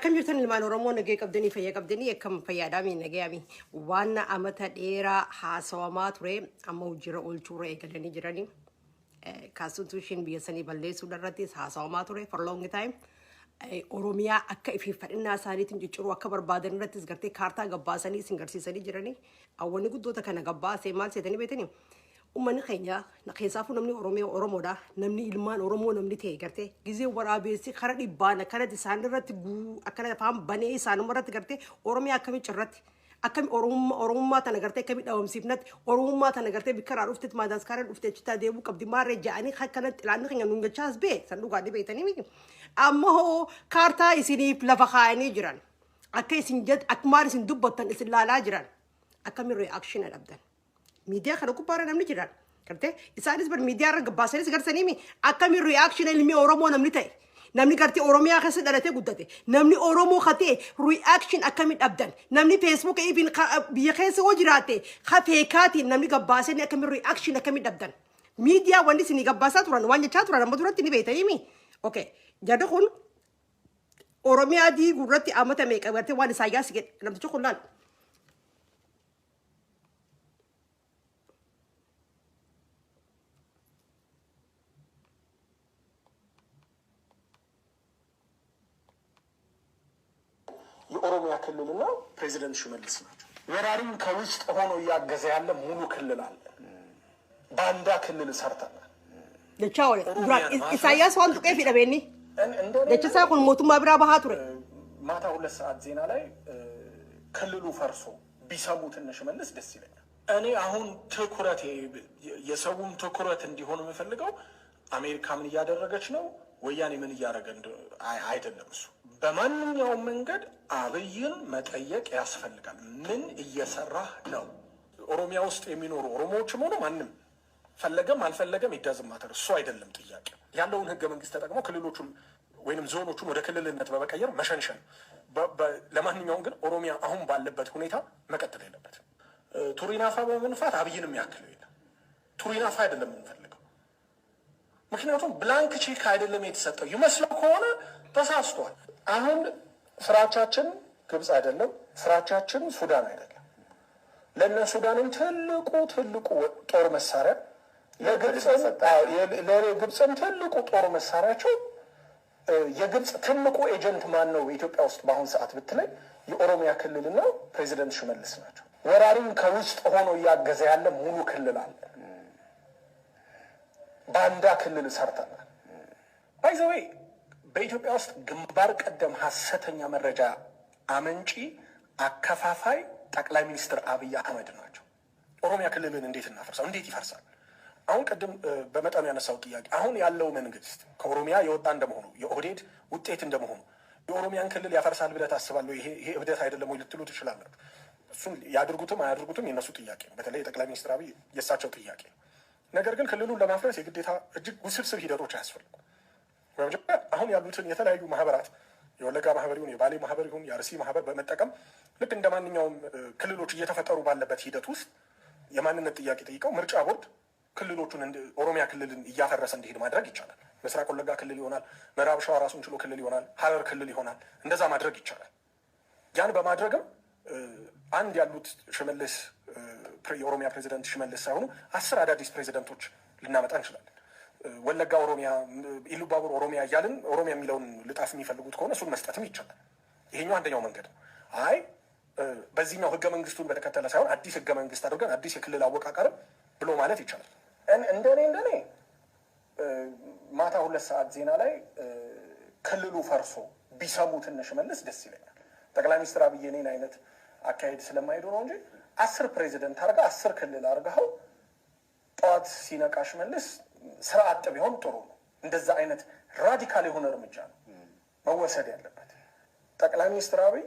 أكم يرتن المان ورمون نجي كبدني فيا كبدني كم فيا دامي نجي أمي وانا أمتى إيرا حاسوامات ري أموجرا أولتوري كلني جراني كاسوتوشين بيسني بالله سودرتيس حاسوامات ري for long time أوروميا أكا في فرنا ساني تنجروا أكبر بادن رتيس قرتي كارتا جباسني سنجرسي سني جراني أول نقول دوتا كنا جباس مال سيتني بيتني ومن خينيا نخيسافو نمني أوروميا أورومودا نمني إلمان أورومو نمني تيجرتي جزء ورابيسي خرّي بانا كانت ساندرت جو أكانت فهم بني سانمرت جرتي أوروميا كمي شرّت أكمل أوروما تنجرتي كمي دوام سيبنت أوروما تنجرتي بكرة رفت ما دانس كارن رفت شتا ديبو كبدي ما رجعني خد كانت لأنه خينا نونجا تشاز بيت سندوق عادي بيتاني مين أما هو كارتا يسيني بلافخاني جران أكيد سنجد أكمار سندوبتن إسلا جران أكمل رياكشن الأبدان media kalau aku parah namni ciran, kerte, isaanis ber media orang kebasaris segar seni mi, akami reaction elmi Oromo namni tay, namni karte Oromia khase darate gudate, namni Oromo khate reaction akami abdan, namni Facebook even biya khase ojirate, khafe kati namni kebasani akami reaction akami abdan, media wandi sini kebasat turan, wanya chat turan, madurat ini beta ini mi, okay, jadi kun Oromia di gurati amata mereka berarti wandi saya sikit, nampu cukulan. የኦሮሚያ ክልልና ፕሬዚደንት ሽመልስ ናቸው። ወራሪን ከውስጥ ሆኖ ያገዘ ያለ ሙሉ ክልል አለ። ባንዳ ክልል ሰርተናል። ለቻው ኢሳያስ ዋንቱ ከፍ ይደበኒ ለቻሳ ኩን ሞቱማ ብራ ባሃቱረ ማታ 2 ሰዓት ዜና ላይ ክልሉ ፈርሶ ቢሰሙት እነ ሽመልስ ደስ ይለኛል። እኔ አሁን ትኩረት የሰውም ትኩረት እንዲሆን የምፈልገው አሜሪካ ምን እያደረገች ነው ወያኔ ምን እያደረገ አይደለም እሱ በማንኛውም መንገድ አብይን መጠየቅ ያስፈልጋል ምን እየሰራ ነው ኦሮሚያ ውስጥ የሚኖሩ ኦሮሞዎችም ሆነ ማንም ፈለገም አልፈለገም ይዳዝማተር እሱ አይደለም ጥያቄ ያለውን ህገ መንግስት ተጠቅሞ ክልሎቹን ወይንም ዞኖቹን ወደ ክልልነት በመቀየር መሸንሸን ለማንኛውም ግን ኦሮሚያ አሁን ባለበት ሁኔታ መቀጠል የለበትም ቱሪናፋ በመንፋት አብይንም ያክል የለም ቱሪናፋ አይደለም የምንፈልገው ምክንያቱም ብላንክ ቼክ አይደለም የተሰጠው ይመስለው ከሆነ ተሳስቷል አሁን ፍራቻችን ግብጽ አይደለም ፍራቻችን ሱዳን አይደለም ለነ ሱዳንም ትልቁ ጦር መሳሪያ ለግብጽም ትልቁ ጦር መሳሪያቸው የግብጽ ትልቁ ኤጀንት ማን ነው ኢትዮጵያ ውስጥ በአሁን ሰዓት ብትለይ የኦሮሚያ ክልልና ፕሬዚደንት ሽመልስ ናቸው ወራሪን ከውስጥ ሆኖ ያገዘ ያለ ሙሉ ክልል አለ ባንዳ ክልል ሰርተናል ባይ ዘ ዌይ በኢትዮጵያ ውስጥ ግንባር ቀደም ሐሰተኛ መረጃ አመንጪ አከፋፋይ ጠቅላይ ሚኒስትር አብይ አህመድ ናቸው ኦሮሚያ ክልልን እንዴት እናፈርሳው እንዴት ይፈርሳል አሁን ቀደም በመጠኑ ያነሳው ጥያቄ አሁን ያለው መንግስት ከኦሮሚያ የወጣ እንደመሆኑ የኦህዴድ ውጤት እንደመሆኑ የኦሮሚያን ክልል ያፈርሳል ብለህ ታስባለህ ይሄ እብደት አይደለም ወይ ልትሉ ትችላላችሁ እሱን ያድርጉትም አያድርጉትም የነሱ ጥያቄ ነው በተለይ ጠቅላይ ሚኒስትር አብይ የሳቸው ጥያቄ ነገር ግን ክልሉን ለማፍረስ የግዴታ እጅግ ውስብስብ ሂደቶች አያስፈልጉም አሁን ያሉትን የተለያዩ ማህበራት የወለጋ ማህበር ይሁን የባሌ ማህበር ይሁን የአርሲ ማህበር በመጠቀም ልክ እንደማንኛውም ክልሎች እየተፈጠሩ ባለበት ሂደት ውስጥ የማንነት ጥያቄ ጠይቀው ምርጫ ቦርድ ክልሎቹን ኦሮሚያ ክልልን እያፈረሰ እንዲሄድ ማድረግ ይቻላል ምስራቅ ወለጋ ክልል ይሆናል ምዕራብ ሸዋ ራሱን ችሎ ክልል ይሆናል ሐረር ክልል ይሆናል እንደዛ ማድረግ ይቻላል ያን በማድረግም አንድ ያሉት ሽመልስ የኦሮሚያ ፕሬዚደንት ሽመልስ ሳይሆኑ 10 አዳዲስ ፕሬዚደንቶች ልናመጣ እንችላለን ወለጋ ኦሮሚያ ኢሉባቡር ኦሮሚያ እያልን ኦሮሚያ የሚለውን ልጣፍ የሚፈልጉት ከሆነ እሱን መስጠትም ይቻላል ይሄኛው አንደኛው መንገድ ነው አይ በዚህኛው ህገ መንግስቱን በተከተለ ሳይሆን አዲስ ህገ መንግስት አድርገን አዲስ የክልል አወቃቀርም ብሎ ማለት ይቻላል እንደኔ ማታ 2 ሰዓት ዜና ላይ ክልሉ ፈርሶ ቢሰሙት እነ ሽመልስ ደስ ይለኛል ጠቅላይ ሚኒስትር አብይ እኔን አይነት አካሄድ ስለማይሄዱ ነው እንጂ 10 ፕሬዚደንት አርጋ 10 ክልል አርጋው ጧት ሲነቃ ሽመልስ ስርዓት ቢሆን ጥሩ ነው እንደዛ አይነት ራዲካል የሆነ እርምጃ ነው መወሰድ ያለበት ጠቅላይ ሚኒስትር አብይ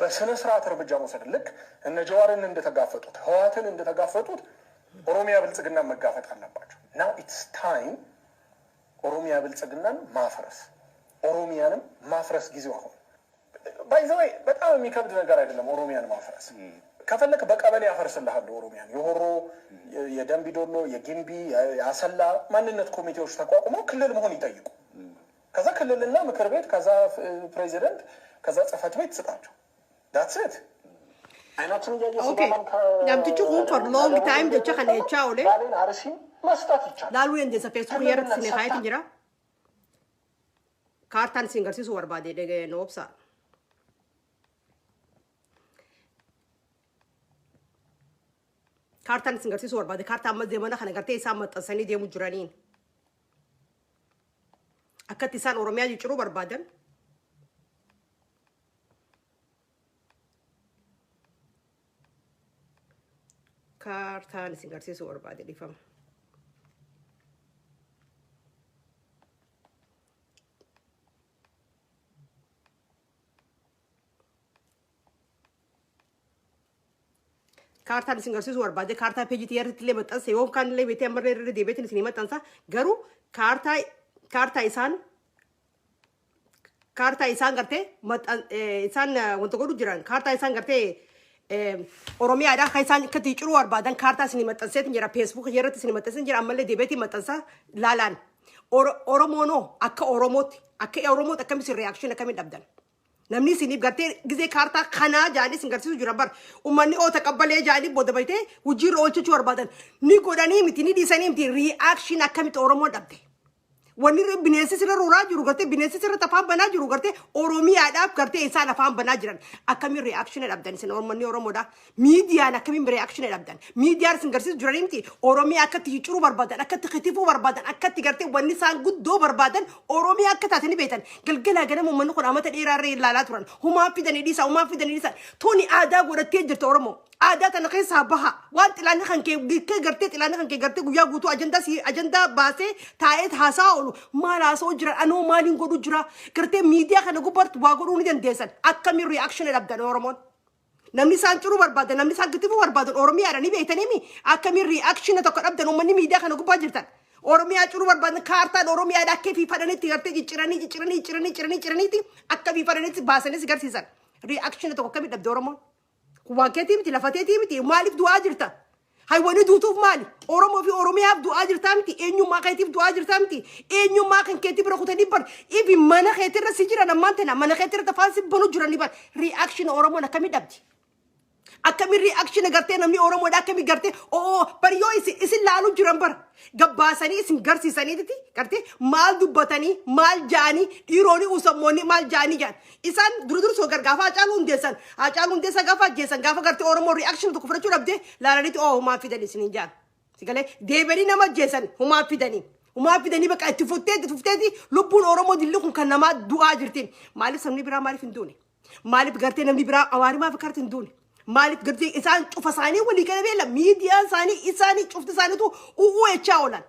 በስነ ስርዓት እርምጃ መውሰድ ልክ እነ ጀዋርን እንደተጋፈጡት ህዋትን እንደተጋፈጡት ኦሮሚያ ብልጽግና መጋፈጥ አለባቸው now it's time ኦሮሚያ ብልጽግናን ማፍረስ ኦሮሚያንም ማፍረስ ጊዜው አሁን ባይ ዘ ወይ በጣም የሚከብድ ነገር አይደለም ኦሮሚያን ማፍረስ ከፈለክ በቀበሌ ያፈርስልሃል ኦሮሚያን የሆሮ የደምቢዶሎ የጊምቢ ያሰላ ማንነት ኮሚቴዎች ተቋቁመው ክልል መሆን ይጠይቁ ከዛ ክልልና ምክር ቤት ከዛ ፕሬዚደንት ከዛ ጽህፈት ቤት ስጣቸው that's it አይናችን እያየ ሲባማን ያምጥቹ for long time de chakane chaole ባሌን አርሲ መስጣት ይቻላል lalu yende sa facebook yerat sine khayat jira kartan singer si suwar bade de no opsa kartan singer si suwar bade kartan ma de mana khana garte isa matasani de mujranin akati san oromia jiru barbadan kartan singer si suwar bade difam kartan singer si suwar bade karta page tiyar tile matan se om kan le bete amre re de bete ni matan sa garu karta isan garte matan isan wonto godu jiran karta isan garte oromia da khaisan kati churu war badan karta sini matan set njira facebook yerat sini matan sen jira amalle de bete matan sa lalan oromono akka oromot akka mis reaction akka min dabdan namni sinib garte gize karta khana jani singarsisu jira bar ummanni o taqabbale jani boda bayte wujir olchu warbadan ni godani mitini disani miti reaction akamit oromo dabde wani binesi sira rura jiru garte binesi sira tafam bana jiru garte oromia dab garte isa tafam bana jiran akami reaction dabdan sin ormanni oromo da media na akami reaction dabdan media singarsisu jira miti oromia akati churu barbadan akati khitifu barbadan akati garte wani san guddo barbadan oromia akata tani betan galgala gana mo man ko amata irare la turan huma fidani disa toni ada godate jirta oromo ada tan qisa baha wan tilani khanke garte tilani khanke garte guya gutu agenda base taet hasaulu mala so jira ano malin godu jira garte media kana gubart wagodu ni den desan akami reaction dabdan oromon namni san churu barbadan namni san gitifu barbadan oromia rani betanemi akami reaction to kadabdan umani media kana gubba jirtan oromia churu barbadan karta oromia da ke fi fadani tigarte chirani ti akami fadani basane sigarsisan reaction to kami dabdan oromon وانكتي متي لفتيتي متي مالك دو اجرتا هاي وني دوتو مالي اورومو في اوروميا دو اجرتا متي انيو ما كيتي دو اجرتا متي انيو ما كان كيتي برخوتني بر ايبي مانا خيتر سيجرا نمانتنا مانا خيتر تفاسي بنو جراني بر رياكشن اورومو نكمي دبتي akami reaction garte namni oromo da akami garte pariyo isi lalu jiran bar gabbasani isin garsisani titi garte mal dubbatani mal jani ironi usamoni mal jani jan isan durudur so gar gafa acalun desan gafa jesan gafa garte oromo reaction to kufra churabde larani to ma fidani sinin jan sigale debeni nama jesan huma fidani baka tufteti lubun oromo dilukun kanama du'a jirtin malif samni bira malif induni malif garte namni bira awari ma fakartin induni مالك قرتي إنسان شوف ثاني واللي كان بيلا ميديا ثاني إنساني شفت ثاني تو يتشاولن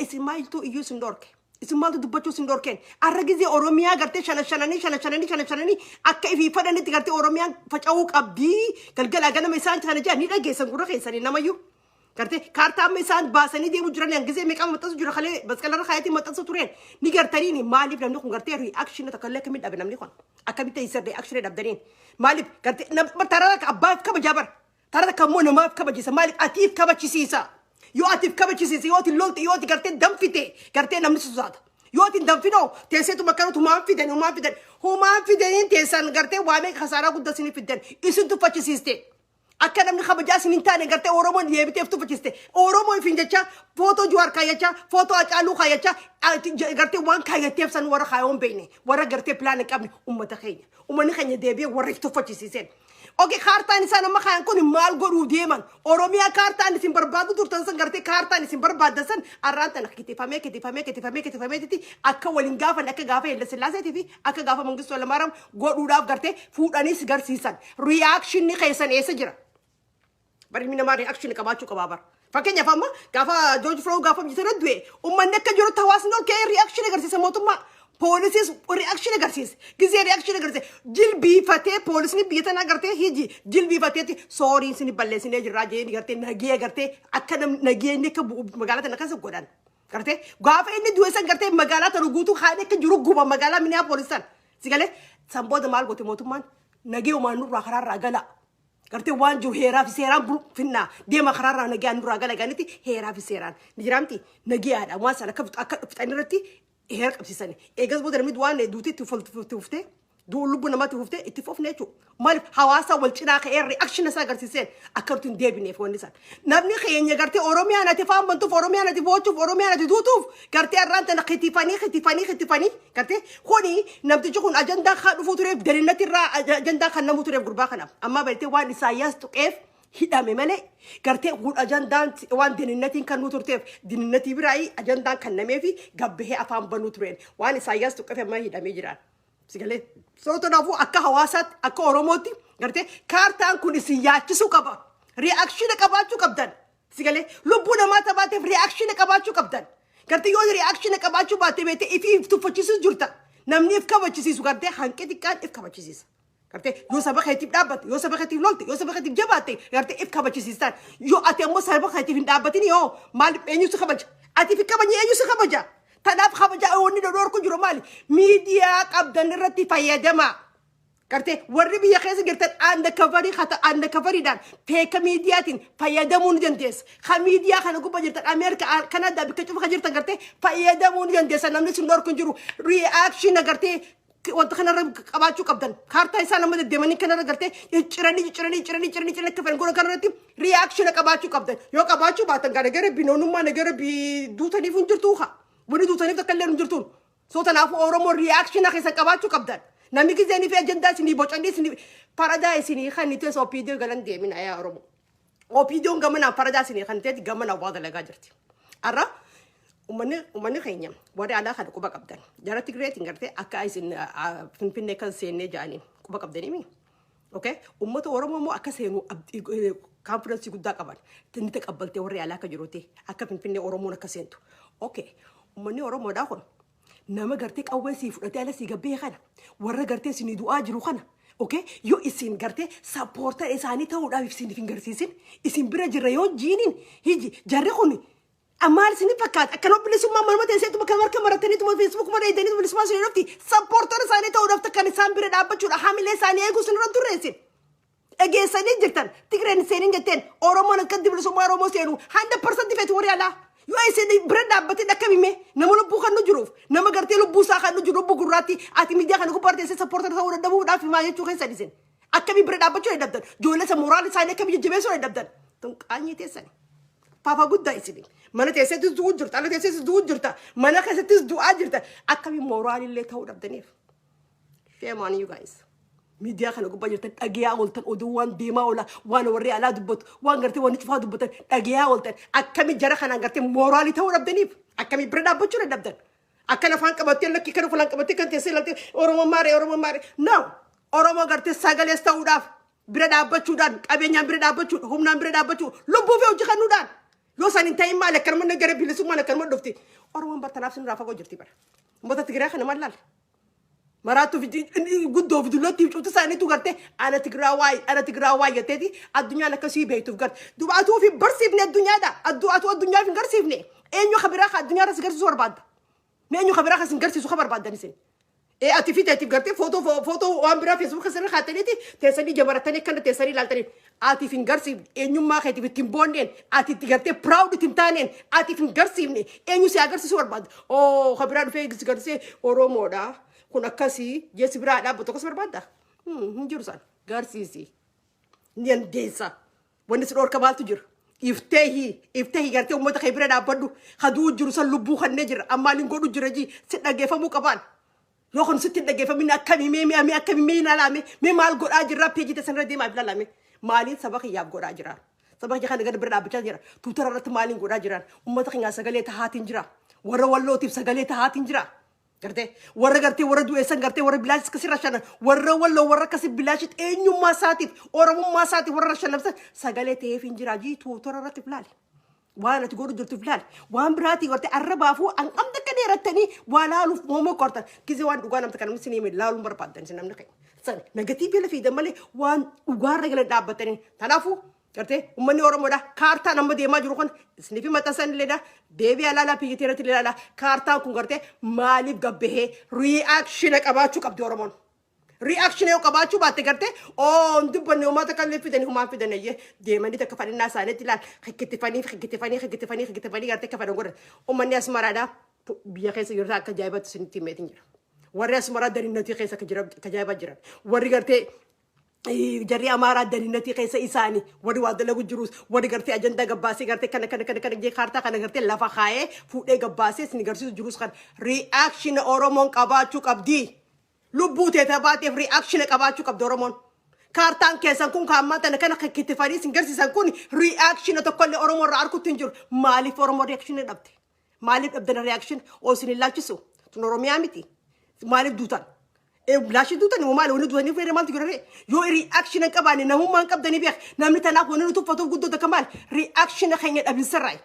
اسم مايل تو يو سندورك اسم مايل تو دبتشو سندوركين الرجزي أوروميا قرتي شنشانني أكيد في فدان تقرتي أوروميا فتشوك أبدي قال أنا مثلا أنا جاني لا جيسان قرر خيساني نما يو قرتي كارتا مثلا باسني دي مجراني أنجزي ميكام متصل جرا خلي بس كلا رخايتي متصل تورين نيجرتني مالي بنملكون قرتي رياكشن تكلك من أبي نملكون أكيد تيسر رياكشن أبدرين مالك قرتي تراك أباف كم جبر تراك كمون ما في كم جيس مالك أتيف كم جيسيسا يو أتيف كم جيسيس يو أتي لولت يو أتي قرتي دم فيته قرتي نملك سوزات يو أتي دم فينو تيسيتو مكانو تو ما في دين تيسان قرتي وامك خسارة قد سني في الدين إسنتو فجيسيستي أكنا من خبجاس نتاني قرتي أورومون يبتي فتو فجيستي أورومون في جتة فوتو جوار كايتة فوتو أجالو كايتة قرتي وان كايتة فسن ورا خايون بيني ورا قرتي بلانك أبني تخيني خيني ديبي ورا فتو فجيسين اوكي كارتاني سانا ما خان كوني مال غورو ديمان اوروميا كارتاني سين بربادو دورتان سن غرتي كارتاني سين برباد سن ارانتا نكتي فامي تي اكا ولينغافا نكا غافا يلا سلاسه تي اكا غافا منغسو ولا مارام غودو داف غرتي فوداني سيغار سيسان رياكشن ني خيسان يسجرا bari mina ma reaction ka bachu ka babar fakenya fama gafa George Floyd gafa jitana dwe umman nekka joro tawasnol ke reaction garsi samotuma police reaction garsi gize reaction garsi jil bi fate police ni bitana garte hiji jil bi fate sorry sini balle sini raje ni garte nagiye garte akadam nagiye ne ka magala tan kasa godan garte gafa inni dwe san garte magala tan gutu khane ka juru guba magala minia police tan sigale sambo de mal gote motuman nagiye o manu ra kharar ragala قرتي وانجو هيرا في سيران فينا ديما خرارا نجي نورا قال قالتي هيرا في سيران نجرامتي نجي هذا ما سأل كفت أنرتي heer qabsiisani eegas booda namni waan duuti tuftee lubbu namaatti fuftee itti fufne jechuudha. Maaliif hawaasa wal cinaa ka'ee reaction isaa agarsiiseen akka nuti hin deebineef wanni isaan. Namni keenya gartee Oromiyaa nati faan bantuuf Oromiyaa nati boochuuf Oromiyaa nati duutuuf gartee irraan tana khitifanii gartee kuni namtichi kun ajandaa kan dhufuu tureef dalinnatti irraa ajandaa kan namuu tureef gurbaa kanaaf. Amma baay'ee waan Isaayyaas tuqeef hidhame malee gartee kun ajandaan waan dininnatiin kan nu turteef dininnatii biraayii ajandaan kan nameefi gabbahee afaan banuu tureen waan Isaayyaas tuqeef amma hidhamee jiraan. Sigale soto nafu akka hawaasatti akka Oromootti gartee kaartaan kun isin yaachisu qaba. Reaction qabaachuu qabdan. Sigale lubbuu namaa taphateef reaction qabaachuu qabdan. Gartee yoo reaction qabaachuu baate beete ifi tuffachiisu jirta. Namni if kabachiisu gartee hanqi xiqqaan if kabachiisa. Gartee yoo saba keetiif dhaabbate yoo saba keetiif lolte yoo saba keetiif jabaatte gartee if kabachiisistaan yoo ati ammoo saba keetiif hin dhaabbatin yoo maal eenyutu kabaja ati fi kabajni eenyutu kabaja. Tanaaf kabaja onni dhodhorku jiru maali miidiyaa qabdan irratti fayyadama gartee warri biyya keessa jirtan anda kafariidhaan feeka miidiyaatiin fayyadamuu ni dandeessa ka miidiyaa kana gubba jirtan Ameerikaa Kanaadaa bikka cufa jirtan gartee fayyadamuu ni dandeessa namni sun dhorku jiru reaction gartee wanta kanarra qabaachuu qabdan kaartaa isaa nama deddeemanii kanarra gartee ciranii akka fedhan goona kanarratti reaction qabaachuu qabdan yoo qabaachuu baatan gara binoonummaa gara duutaniif hin jirtuu haa. Wani duutaniif takka illee hin jirtuun. So tanaafuu Oromoo reaction keessa qabaachuu qabdan. Namni gizeenii fi ajandaa isinii bocanii isinii paradaa isinii kan itti OPDO galan deemin ayaa Oromoo. OPDO gamanaan paradaa isinii kan itti gamanaan waa dalagaa jirti. Arra uummanni keenya warri alaa kana quba qabdan. Jara Tigreetiin gartee akka isin Finfinnee kan seennee ja'aniin quba qabdanii mi? Okay? Uummata Oromoo immoo akka seenu kaanfiraansii guddaa qaban. Inni taqabbaltee warri alaa akka jiruuti akka Finfinnee Oromoon akka seentu. Okay. Uummanni Oromoodhaa kun nama gartee qawwee sii fudhatee ala sii gabbee kana warra gartee isinii du'aa jiru kana okay yoo isin gartee sappoortaa isaanii ta'uudhaaf isiniif hin garsiisin isin bira jirra yoo jiiniin hiji jarri kun ammaal isinii fakkaata akka bilisummaa malma teesseetu bakka marka marataniitu Facebook mareedaniitu bilisummaa isinii dhufti sappoortaa isaanii ta'uudhaaf kan isaan bira dhaabbachuudha hamilee isaanii eeguu isin irra turreessin. Egeessanii jirtan Tigreen seeniin jetteen Oromoon akka bilisummaa Oromoo seenu 100% feetu warri alaa. Yoo isin bira dhaabbatee dhakkabime nama lubbuu kan nu jiruuf nama gartee lubbuu isaa kan nu jiru lubbuu gurraatti ati miidiyaa kana gubbaa teessee sappoortar ta'uu dadhabuudhaaf himaa jechuu keessa dhiisin akkamii bira dhaabbachuu dadhabdan joollesa moraal isaanii akkamii jajjabeessuu dadhabdan tunqaanyii teessani paafa guddaa isin mana teesseettis du'uu jirta ala teesseettis du'uu jirta mana keessattis du'aa jirta akkamii moraalillee ta'uu dhabdaniif shame on you guys. Miidiyaa kana gubbaa jirtan dhageeyaa ooltan oduu waan deemaa oola waan warri alaa dubbatu waan gartee waan cufaa dubbatan dhageeyaa ooltan akkamii jara kanaan gartee mooraalii ta'uu dhabdaniif akkamii bira dhaabbachuu dadhabdan akka lafaan qabattee lakkii kana fulaan qabattee kan teessee lattee Oromoo maaree no Oromoo gartee sagalees ta'uudhaaf bira dhaabbachuudhaan qabeenyaan bira dhaabbachuudha humnaan bira dhaabbachuu lubbuu fi hojii kennuudhaan yoo san hin ta'in maal akkanuma gara bilisummaan akkanuma dhufti Oromoon bartanaaf sin raafagoo jirti bara ummata Tigiraa kana maal laala. Maratu guddoo fi dullootti cuutu isaaniitu gartee ana Tigraawaa jetteeti addunyaan akkasii beektuuf garte dubaatuu fi barsiifne addunyaadha addunyaa fi garsiifne eenyu kabiraa ka addunyaa irratti garsiisuu barbaadda eenyu kabiraa ka sin garsiisu ka barbaaddan isin ati fi teetiif gartee footoo waan biraa Facebook keessatti kaataniiti teessanii jabaratanii akkana teessanii ilaaltanii ati fi garsiifne eenyummaa keetiif ittiin boonneen ati itti gartee proud ittiin taaneen ati fi garsiifne eenyu si agarsiisuu barbaadda kabiraa dhufee garsiisee Oromoodha. Kun akkasii jeesi biraa dhaabbatu akkas barbaadda hin jiru san garsiisi ni dandeessa wanni si dhorka maaltu jira ifteehi gartee uummata kee bira dhaabbadhu haduu jiru san lubbuu kannee jira ammaaliin godhu jira ji si dhaggeeffamuu qabaan yoo kun sitti dhaggeeffamin akkamii ilaalame mee maal godhaa jirra peejii teessanirra deemaaf ilaalame maaliin saba kiyyaaf godhaa jira saba kiyya kana gadi bira dhaabbachaa jira tuutara irratti maaliin godhaa jiran uummata keenyaa sagalee tahaatiin jira warra wallootiif sagalee tahaatiin jira. Gartee warra du'eessan gartee warra bilaashis kasi rashanan warra walloo warra kasi bilaashit eenyummaa isaatiif oromummaa isaatiif warra rashanamsan sagalee ta'eef hin jira jiitu toora irratti filaali waan ati godhu jirtu filaali waan biraatii gartee arrabaafuu hanqamta akka dheerattanii waa laaluuf moomoo qortan gizee waan dhugaa namta kana isin hime laaluun barbaaddan isin namni keenya san negatiivii lafiidan malee waan dhugaarra galan dhaabbatanii tanaafuu gartee uummanni Oromoodha kaartaa nama deemaa jiru kun isiniif maxxansan illeedha deebii alaalaa piyyiteerratti ilaala kaartaan kun gartee maaliif gabbahee reaction qabaachuu qabdi Oromoon reaction yoo qabaachuu baatte gartee dubbanne uummata kan leeffidanii humaan fidanayye deemanii takka fadhinaa isaaniitti ilaala hikkittifanii gartee akka fadhan godhan uummanni Asmaraadha biyya keessa jirta akka ajaa'ibatti isinitti himeetiin jira. Warri Asmaraa daniinnatii keessa akka ajaa'ibaa jiran. Warri gartee jarri Amaaraa daniinnatii keessa isaanii warri waa dalagu jirus warri gartee ajandaa gabbaasee gartee kana jee kaartaa kana gartee lafa kaayee fuudhee gabbaasee isin garsiisu jirus kan reaction Oromoon qabaachuu qabdi. Lubbuu teeta baateef reaction qabaachuu qabdi Oromoon. Kaartaan keessan kun kaammatan kana kittifanii isin garsiisan kun reaction tokkollee Oromoo irraa arkutti hin jiru. Maaliif Oromoo reaction dhabde? Maaliif dhabdan reaction? Oo isin ilaalchisu. Tun Oromiyaa miti. Maaliif duutan? Laashi duutan immoo maali? Wanni duutanii fayyadee maaltu jira? Yoo reaction qabaanne namummaan qabdanii beek. Namni tanaaf wanni nuti uffatuuf guddoo takka maal? Reaction keenya dhabinsarraa.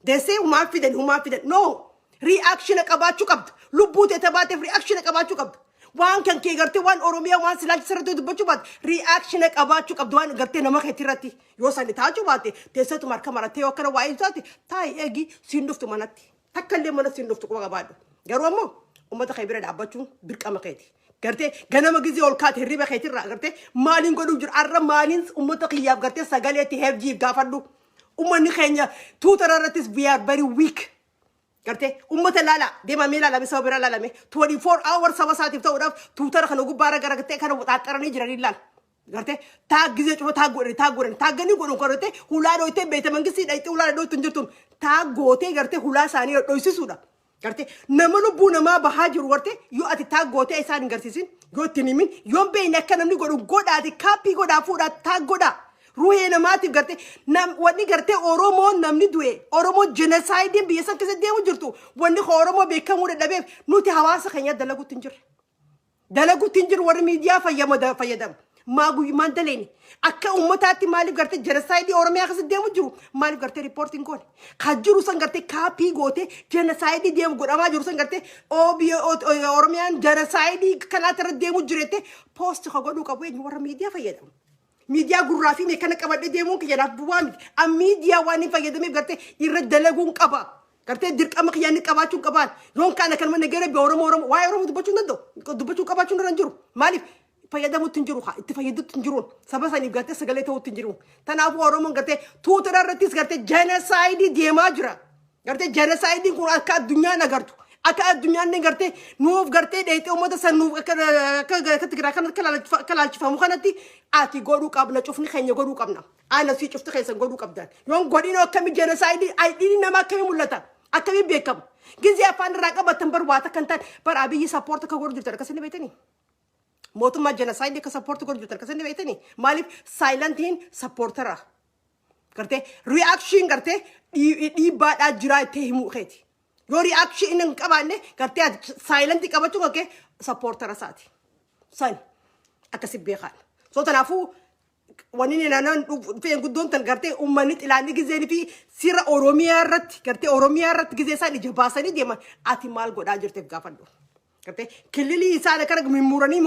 Deesee humaan fidan. No. Reaction qabaachuu qabdu. Lubbuu teeta baateef reaction qabaachuu qabdu. Waan kan kee gartee waan Oromiyaa waan silaalchi sirriitti dubbachuu baate reaction qabaachuu qabdu waan gartee nama keetti irratti yoo sani taachuu baate teessatu marka marattee yoo akkana waa'ee isaati taa'ii eegi siin dhuftu manatti takka illee mana siin dhuftu quba qabaadhu garuu ammoo uummata kee bira dhaabbachuun dirqama keeti gartee ganama gizee ol kaate hirriba keetirraa gartee maaliin godhuu jiru arra maaliin uummata kiyyaaf gartee sagaleetti heebjiif gaafadhu uummanni keenya tuutararrattis we are very weak. Gartee ummata laala deema mee laala bisa bira laala mee 24 hours saba saatiif ta'uudhaaf tuutara kana gubbaara gara gartee kana waxaaxaranii jiranii laala gartee taagizee cufa taagganii godhun korotee hulaa dhoytee beete mangistii dhayxee hulaa dhoytu hin jirtuun taaggootee gartee hulaa isaanii dhoysisuudha gartee nama lubbuu namaa bahaa jiru gartee yoo ati taaggootee isaan hin garsiisin yoo ittiin himin yoo beeyne akka namni godhu godhaati kaappii godhaa fuudhaa taaggodhaa. Ruhee namaatiif gartee wanni gartee Oromoo namni du'e Oromoo genocide biyya san keessa deemu jirtu wanni Oromoo beekamuu dadhabeef nuti hawaasa keenya dalaguutti hin jiru warri miidiyaa fayyadamu maan daleeni akka uummataatti maaliif gartee genocide Oromiyaa keessa deemu jiru maaliif gartee reporting goone kan jiru san gartee kaappii gootee genocide deemu godhamaa jiru san gartee Oromiyaan genocide kanaatti irra deemu jireette post godhuu qabu eenyu warra miidiyaa fayyadamu. Media gurraafi mee kana qabadhe deemuun kiyyaaf bu'aa miti. Media waan hin fayyadameef gartee irra dalaguun qaba. Gartee dirqama kiyyaanni qabaachuun qabaan. Yoon kana kan mana gara Oromoo waa'ee Oromoo dubbachuun danda'u. Dubbachuu qabaachuun irra hin jiru. Maaliif fayyadamuutti hin jiru itti fayyadamuutti hin jiru. Saba saniif gartee sagalee ta'uutti hin jiru. Kanaafuu Oromoon gartee tuutara irrattis gartee genocide deemaa jira. Gartee genocide kun akka addunyaan agartu. Akka addunyaan ni gartee nuuf gartee dheeyxee uummata san nuuf akka tigiraa kalaalchifamu kanatti ati godhuu qabna cufni keenya godhuu qabna. Ana si cufti keessan godhuu qabdan. Yoon godhina akkamii genocide ayidiin nama akkamii mul'ata akkamii beekamu. Gizee afaan irraa qabatan barbaata kan ta'an bara Abiyyi support akka godhu jirtan akkasii beektanii. Mootummaa genocide akka support godhu jirtan akkasii beektanii. Maaliif silentiin supportera. Gartee reaction gartee dhiibbaadhaa jiraa itti himuu keeti. Yoo reaction hin qabaanne gartee silent qabachuu kake supportera saati. San akkasii beekan. So kanaafuu wanni neenaan feen guddoon tan gartee uummanni xilaanni gizeenii fi sirra Oromiyaa irratti gartee Oromiyaa irratti gizee isaan ija baasanii deeman ati maal godhaa jirteef gaafadhu. Gartee kililii isaan kana mummuranii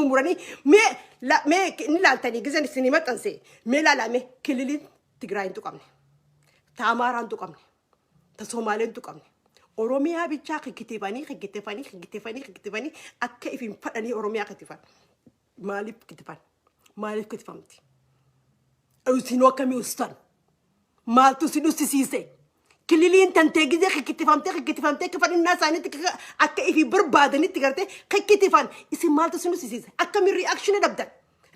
mee ni laaltanii gizeen isinii maxxanse mee laalame kililii Tigraayin tuqamne ta Amaaraan tuqamne ta Somaaleen tuqamne. Oromiyaa bichaa kittifanii akka ifin fadhanii Oromiyaa kittifan. Maaliif kittifamti? Isinoo akkamii ustan? Maaltu si dhussisiise? Kililiin tantee gizee kittifamtee kifaninnaa isaaniitti akka ifin barbaadanitti gartee kittifan isin maaltu si dhussisiise? Akkamii reaction dhabdan?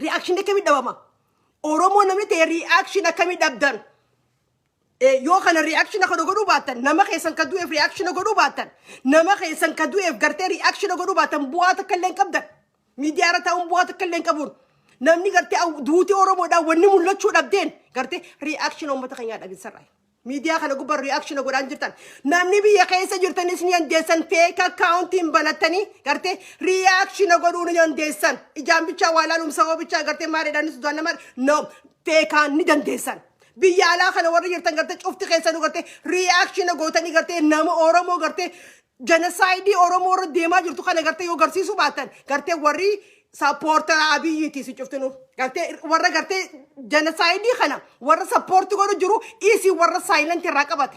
Reaction akkamii dhabama? Oromoo namni ta'e reaction akkamii dhabdan? Yoo kana reaction akka godhuu baatan nama keessan ka du'eef reaction godhuu baatan nama keessan ka du'eef gartee reaction godhuu baatan bu'aa takka illee qabdan miidiyaa irra taa'uun bu'aa takka illee qabuun namni gartee duutii Oromoodhaan wanni mul'achuu dhabdeen gartee reaction uummata keenyaa dhabinsarraa miidiyaa kana gubbaa reaction godhaan jirtan namni biyya keessa jirtanis ni dandeessan fake accountiin banattanii gartee reaction godhuu ni dandeessan ijaan bichaa waa laalumsa hoo bichaa gartee maaliidhaanis du'an nama no fakeaan ni dandeessan. Biyya alaa kana warra jirtan gartee cufti keessanuu gartee reaction gootanii gartee nama Oromoo gartee genocide Oromoo irra deemaa jirtu kana gartee yoo garsiisuu baatan gartee warri supporter Abiyyiiti si cuftinu gartee warra gartee genocide kana warra support godhu jiru isi warra silent irraa qabate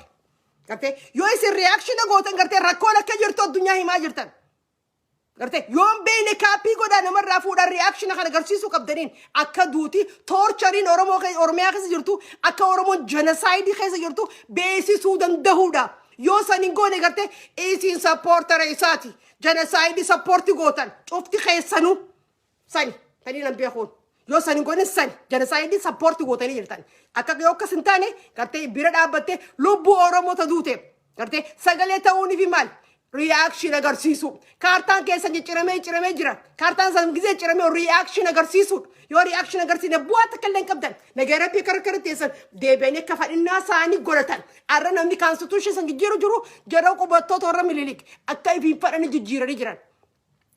gartee yoo isi reaction gootan gartee rakkoon akka jirtu addunyaa himaa jirtan. Gartee yoon beene kaappii godhaa namarraa fuudhaan reaction kana agarsiisuu qabdaniin akka duuti torchariin Oromiyaa keessa jirtu akka Oromoon genocide keessa jirtu beeksisuu danda'uudha. yoo san hin goone gartee isin supportera isaati genocide support gootan cufti keessanuu sani tani nan beekun yoo san hin goone san genocide support gootanii jirtan akka yoo akkas hin taane gartee bira dhaabbattee lubbuu oromoo ta duute gartee sagalee ta'uunii fi maal reaction agarsiisu kaartaan keessa ciramee jira kaartaan san gizee ciramee reaction agarsiisu yoo reaction agarsiisne bu'aa takka illee hin qabdan nagara bi karkar teessan deebiin akka fadhinnaa isaanii godhatan arra namni constitution san jiru jara qubattoota warra mililik akka ifiin fadhanii jijjiiranii jiran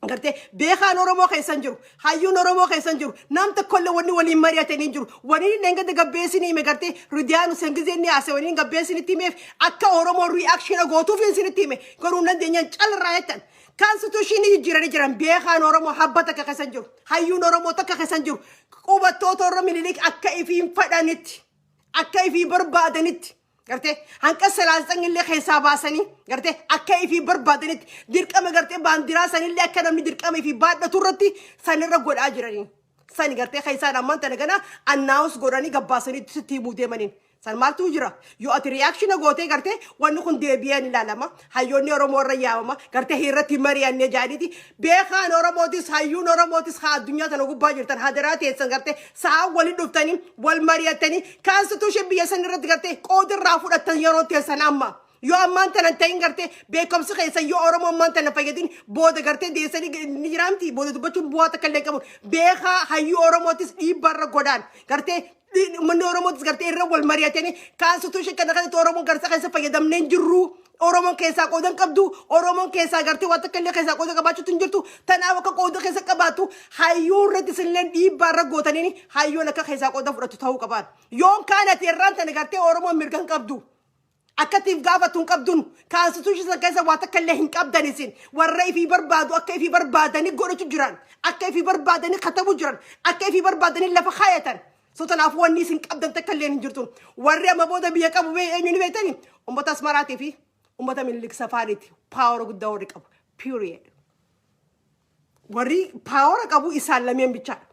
gartee beekaan oromoo keessan jiru hayyuun oromoo keessan jiru nam tokkollee wanni waliin mari'atanii jiru wanni dhengate gabbeessinii hime gartee ridiyaanu sen gizee ni haase wanni gabbeessinitti himeef akka oromoo reaction gootuuf isinitti hime garuu dandeenyaan calirraa jettan constitution jijjiiranii jiran beekaan oromoo habba takka keessan jiru hayyuun oromoo takka keessan jiru qubattoota warra mililik akka ifiin fadhanitti akka ifii barbaadanitti gartee hanqa salaansan illee keessaa baasanii gartee akka ifii barbaadanitti dirqama gartee baandiraa sanillee akka namni dirqama ifii baadhatu irratti sanirra godhaa jiranii sani gartee keessaan ammaan tana gana annaawus godhanii gabbaasanitti sitti himuu deemaniin san maaltu jira yoo ati reaction gootee gartee wanni kun deebi'een ilaalama hayyoonni oromoo irra yaamama gartee irratti mari'annee jaaditi beekaan oromootis hayyuun oromootis haa addunyaa tana gubbaa jirtan hadaraa teessan gartee sa'a waliin dhuftanii wal mari'attanii constitution biyya san irratti gartee qoodirraa fudhattan yeroo teessan amma yoo ammaan tana ta'in gartee beekumsi keessa yoo oromoo ammaan tana fayyadin booda gartee deessanii ni jiraamti booda dubbachuun bu'aa takka illee qabu beekaa hayyuu oromootis dhiibbarra godhaan gartee manni oromootis gartee irra wal mari'atanii constitution kana kanatti oromoon garsa keessa fayyadamneen jirru oromoon keessaa qoodan qabdu oromoon keessaa gartee waan takka illee keessaa qooda qabaachuutu hin jirtu tanaaf akka qooda keessa qabaatu hayyuu irratti isinleen dhiibbaarra gootaniin hayyuun akka keessaa qooda fudhatu ta'uu qaban yoon kaanati irraan tana gartee oromoon mirgan qabdu akkatiif gaafatuun qabduun constitution keessa waa takka illee hin qabdanisin warra ifii barbaadu akka ifii barbaadanii godhatu jiran akka ifii barbaadanii katabu jiran akka ifii barbaadanii lafa kaayatan so tanaaf wanni isin qabdan takka illee hin jirtu warri amma booda biyya qabu eenyuun beektanii ummata asmaraatii fi ummata mililik safaariiti paawara guddaa warri qabu period warri paawara qabu isaan lameen bichaadha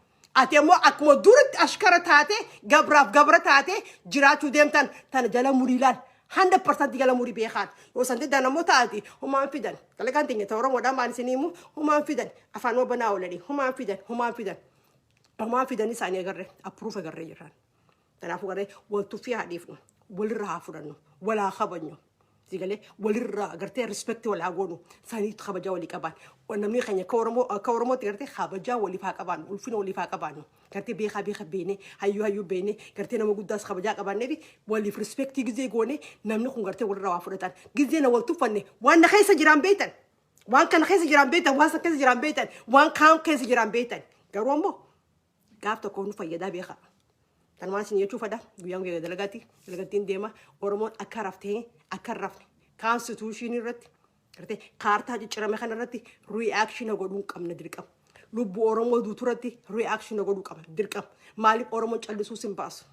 ati ammoo akkuma duratti ashkara taate gabraaf gabra taate jiraachuu deemtan tana jala muriilaan 100% gala muri beekan yo sante dana mota ati huma fidan kala kan tinya tawra moda man sinimu huma fidan afan wabana oladi huma fidan isani agarre approve agarre jiran tana fu garre woltu fi hadifno wolirra fudanno wala khabanyo sigale wolirra agarte respect wala gonu sani khabaja wali qaban wanamni khanya kawramo tigarte khabaja wali fa qaban ulfino wali fa qaban garte beekha beene hayu beene garte nama guddas khabaja qaban nebi wali respect gize gone namni khun garte wolirra wa fudatan gize na woltu fanne wan khaysa jiran beitan wan kan khaysa jiran beitan wan sa khaysa jiran beitan wan kan khaysa jiran beitan garombo gafta ko nu fayyada beekha tan ma sin yechu fada guyam ge dalagatin dema oromon akarafne constitution irratti garte kaartaa jijjiirame kana irratti reaction godhuu qabna dirqam lubbu oromoo duuturratti reaction godhuu qabna dirqam maaliif oromoo callisuu sin baasu